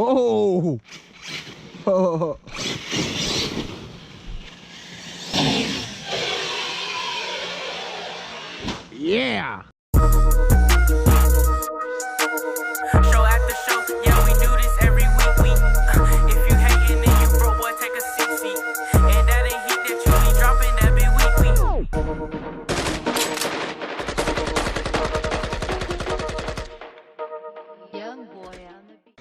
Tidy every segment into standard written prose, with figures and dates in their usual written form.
Oh! Oh! Yeah! Show after show, yeah, we do this every week. If you hating, then you broke, boy, take a seat. And that ain't heat that you be dropping, that be week. Young boy on the beat.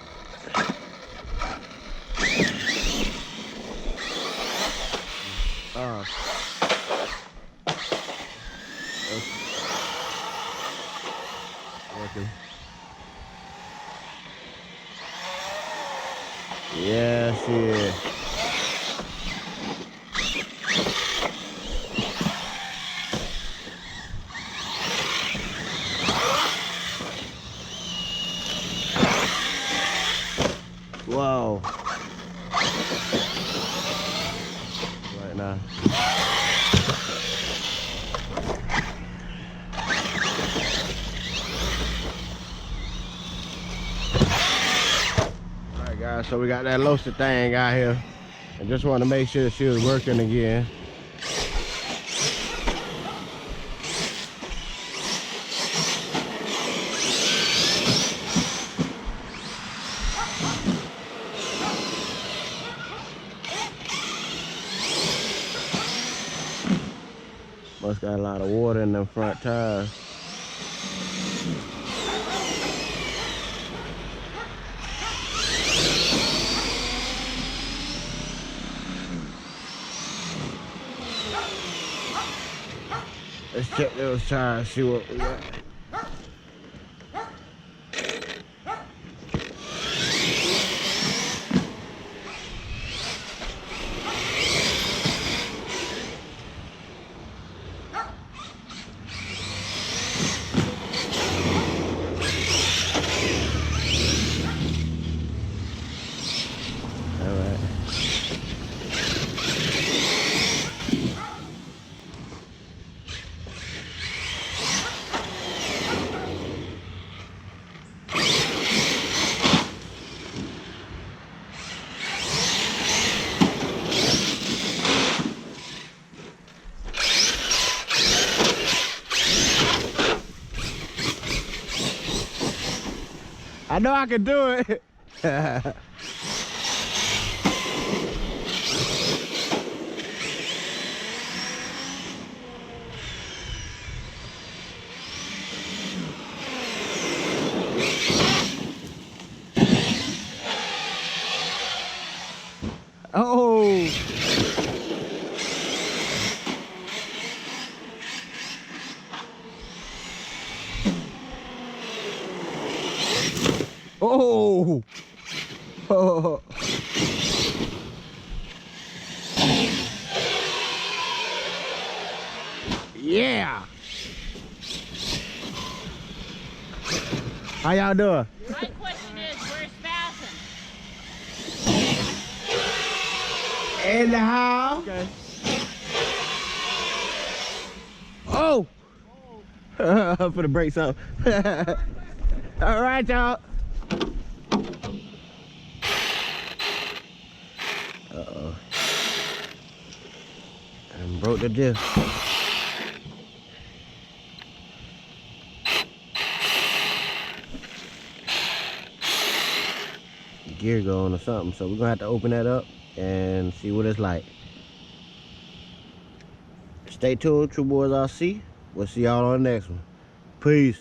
Working. Yes, yeah. Wow. Right now. Alright guys, so we got that Losi thing out here. I just want to make sure she was working again. Must got a lot of water in them front tires. Let's check those tires, see what we got. I know I can do it. Oh. Oh! Oh! Yeah! How y'all doing? My question is, where's fasten? In the house. Okay. Oh! I'm finna break something. All right, y'all. Uh-oh. And broke the disc. Gear going or something, so we're gonna have to open that up and see what it's like. Stay tuned, True Boys RC. We'll see y'all on the next one. Peace.